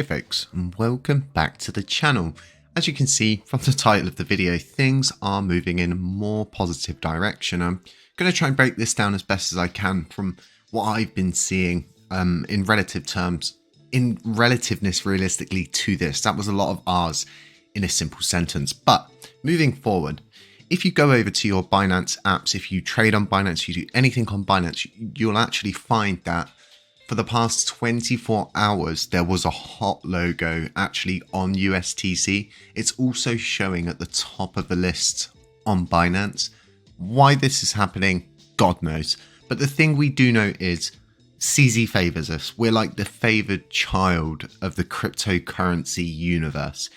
folks, and welcome back to the channel. As you can see from the title of the video, things are moving in a more positive direction. I'm going to try and break this down as best as I can from what I've been seeing in relative terms, in relativeness realistically to this. That was a lot of R's in a simple sentence. But moving forward, if you go over to your Binance apps, if you trade on Binance, you do anything on Binance, you'll actually find that for the past 24 hours, there was a hot logo actually on USTC. It's also showing at the top of the list on Binance. Why this is happening, God knows. But the thing we do know is CZ favors us. We're like the favored child of the cryptocurrency universe.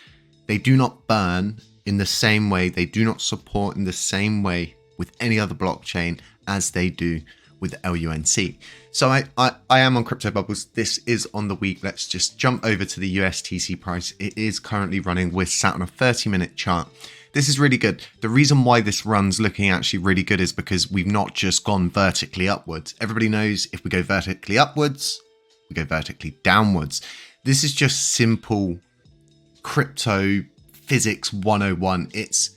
They do not burn in the same way. They do not support in the same way with any other blockchain as they do with LUNC. So I am on Crypto Bubbles. This is on the week. Let's just jump over to the USTC price. It is currently running. We're sat on a 30-minute chart. This is really good. The reason why this run's looking actually really good is because we've not just gone vertically upwards. Everybody knows if we go vertically upwards, we go vertically downwards. This is just simple crypto physics 101. It's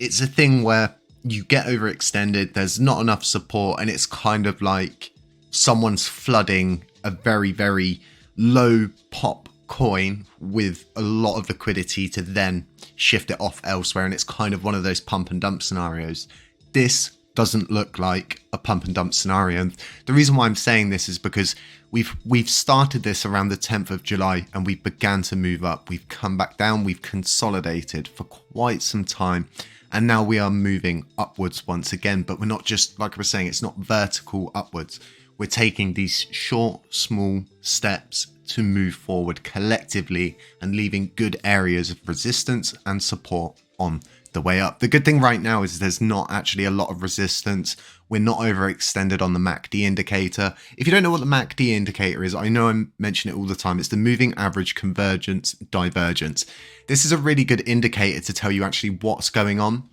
a thing where you get overextended, there's not enough support, and it's kind of like someone's flooding a very, very low pop coin with a lot of liquidity to then shift it off elsewhere. And it's kind of one of those pump and dump scenarios. This doesn't look like a pump and dump scenario. And the reason why I'm saying this is because we've started this around the 10th of July and we began to move up. We've come back down, we've consolidated for quite some time. And now we are moving upwards once again, but we're not just, like I was saying, it's not vertical upwards. We're taking these short, small steps to move forward collectively and leaving good areas of resistance and support on the way up. The good thing right now is there's not actually a lot of resistance. We're not overextended on the MACD indicator. If you don't know what the MACD indicator is, I know I mention it all the time. It's the moving average convergence divergence. This is a really good indicator to tell you actually what's going on.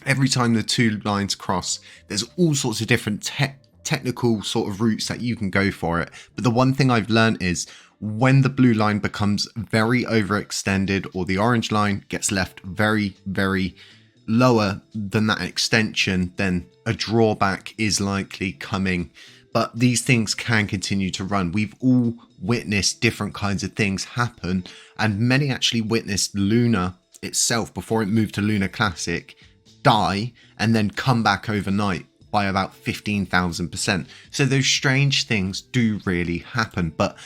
Every time the two lines cross, there's all sorts of different technical sort of routes that you can go for it. But the one thing I've learned is when the blue line becomes very overextended or the orange line gets left very, very lower than that extension, then a drawback is likely coming. But these things can continue to run. We've all witnessed different kinds of things happen, and many actually witnessed Luna itself before it moved to Luna Classic die and then come back overnight by about 15,000%. So those strange things do really happen. But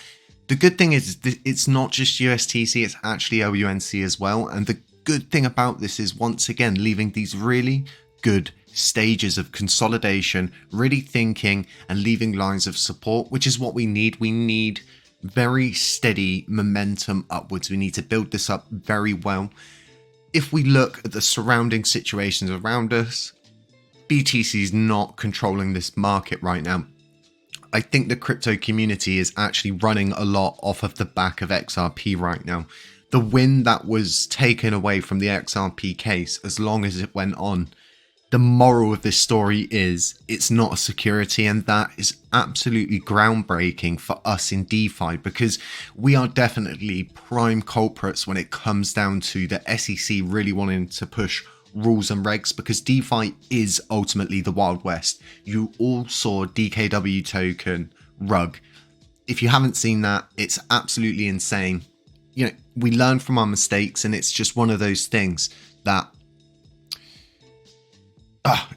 the good thing is it's not just USTC, it's actually LUNC as well. And the good thing about this is, once again, leaving these really good stages of consolidation, really thinking and leaving lines of support, which is what we need. We need very steady momentum upwards. We need to build this up very well. If we look at the surrounding situations around us, BTC is not controlling this market right now. I think the crypto community is actually running a lot off of the back of XRP right now. The win that was taken away from the XRP case, as long as it went on, the moral of this story is it's not a security, and that is absolutely groundbreaking for us in DeFi, because we are definitely prime culprits when it comes down to the SEC really wanting to push rules and regs, because DeFi is ultimately the Wild West. You all saw DKW token rug. If you haven't seen that, it's absolutely insane. You know, we learn from our mistakes, and it's just one of those things that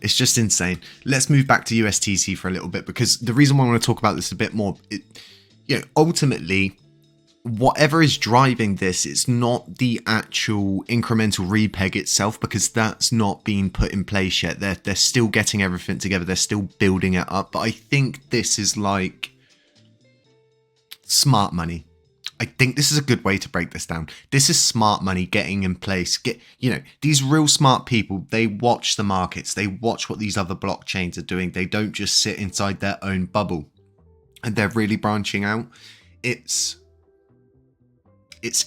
it's just insane. Let's move back to USTC for a little bit, because the reason why I want to talk about this a bit more, ultimately, whatever is driving this, it's not the actual incremental repeg itself, because that's not being put in place yet. They're still getting everything together. They're still building it up. But I think this is like smart money. I think this is a good way to break this down. This is smart money getting in place. These real smart people, they watch the markets. They watch what these other blockchains are doing. They don't just sit inside their own bubble, and they're really branching out. It's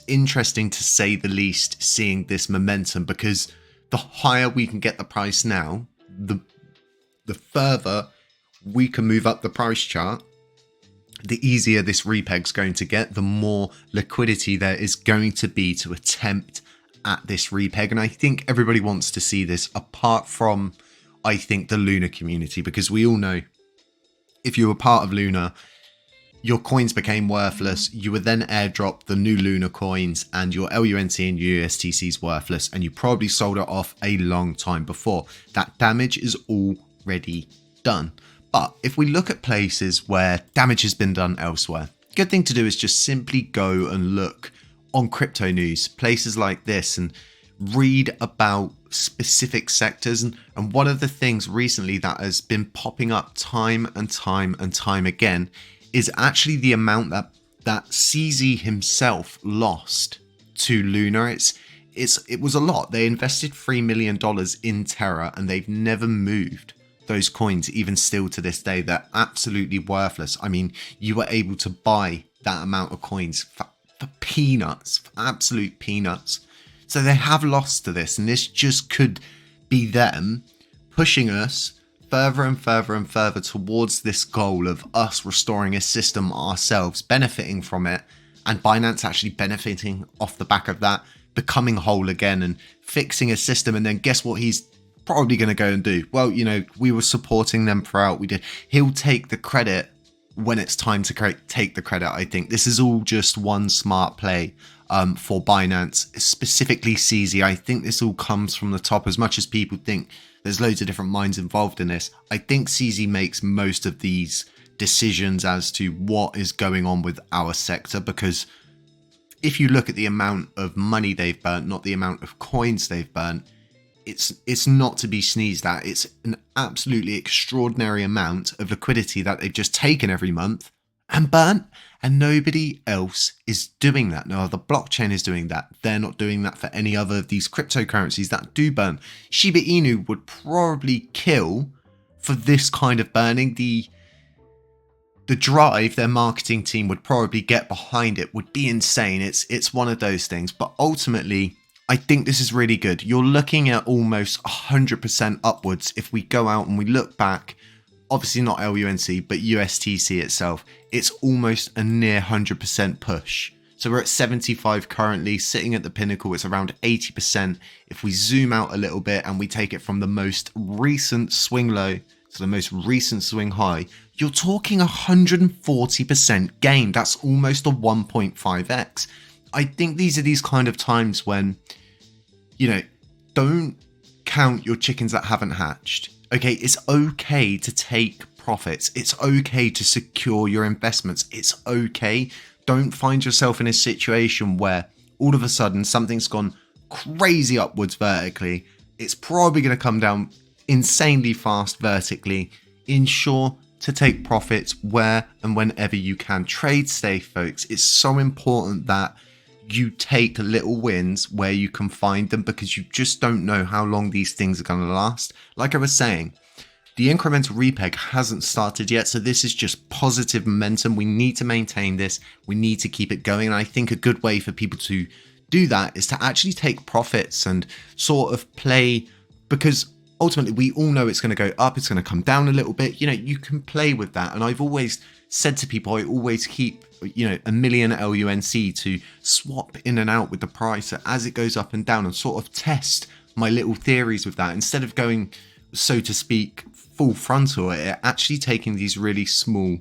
interesting to say the least, seeing this momentum, because the higher we can get the price now, the further we can move up the price chart, the easier this repeg's going to get, the more liquidity there is going to be to attempt at this repeg. And I think everybody wants to see this, apart from, I think, the Luna community, because we all know if you were part of Luna, your coins became worthless. You would then airdrop the new Luna coins and your LUNC and USTC's worthless, and you probably sold it off a long time before. That damage is already done. But if we look at places where damage has been done elsewhere, good thing to do is just simply go and look on crypto news, places like this, and read about specific sectors. And one of the things recently that has been popping up time and time again is actually the amount that CZ himself lost to Luna. It was a lot. They invested $3 million in Terra, and they've never moved those coins, even still to this day. They're absolutely worthless. I mean, you were able to buy that amount of coins for peanuts, for absolute peanuts. So they have lost to this, and this just could be them pushing us further and further and further towards this goal of us restoring a system ourselves, benefiting from it, and Binance actually benefiting off the back of that, becoming whole again and fixing a system. And then guess what he's probably going to go and do? Well, you know, we were supporting them throughout. We did. He'll take the credit when it's time to take the credit. I think this is all just one smart play for Binance, specifically CZ. I think this all comes from the top. As much as people think there's loads of different minds involved in this, I think CZ makes most of these decisions as to what is going on with our sector, because if you look at the amount of money they've burnt, not the amount of coins they've burnt, it's not to be sneezed at. It's an absolutely extraordinary amount of liquidity that they've just taken every month and burnt, and nobody else is doing that. No other blockchain is doing that. They're not doing that for any other of these cryptocurrencies that do burn. Shiba Inu would probably kill for this kind of burning. The drive their marketing team would probably get behind it would be insane. It's one of those things. But ultimately, I think this is really good. You're looking at almost 100% upwards if we go out and we look back. Obviously not LUNC, but USTC itself. It's almost a near 100% push. So we're at 75 currently, sitting at the pinnacle. It's around 80%. If we zoom out a little bit and we take it from the most recent swing low to the most recent swing high, you're talking 140% gain. That's almost a 1.5x. I think these are these kind of times when, you know, don't count your chickens that haven't hatched. Okay, it's okay to take profits. It's okay to secure your investments. It's okay. Don't find yourself in a situation where all of a sudden something's gone crazy upwards vertically. It's probably going to come down insanely fast vertically. Ensure to take profits where and whenever you can. Trade safe, folks. It's so important that you take little wins where you can find them, because you just don't know how long these things are going to last. Like I was saying, the incremental repeg hasn't started yet, so this is just positive momentum. We need to maintain this. We need to keep it going. And I think a good way for people to do that is to actually take profits and sort of play, because ultimately we all know it's going to go up, it's going to come down a little bit. You know, you can play with that. And I've always said to people, I always keep, you know, 1 million LUNC to swap in and out with the price as it goes up and down, and sort of test my little theories with that, instead of going, so to speak, full frontal at it, actually taking these really small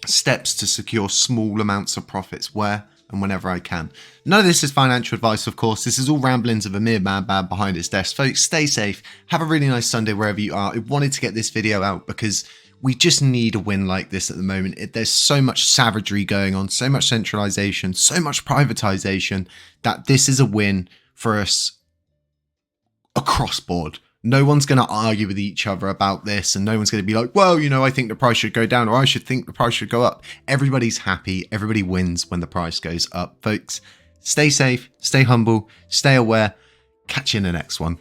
steps to secure small amounts of profits where and whenever I can. None of this is financial advice, of course. This is all ramblings of a mere madman behind his desk. Folks, stay safe. Have a really nice Sunday wherever you are. I wanted to get this video out because we just need a win like this at the moment. There's so much savagery going on, so much centralization, so much privatization, that this is a win for us across board. No one's going to argue with each other about this, and no one's going to be like, well, you know, I think the price should go down, or I should think the price should go up. Everybody's happy. Everybody wins when the price goes up. Folks, stay safe, stay humble, stay aware. Catch you in the next one.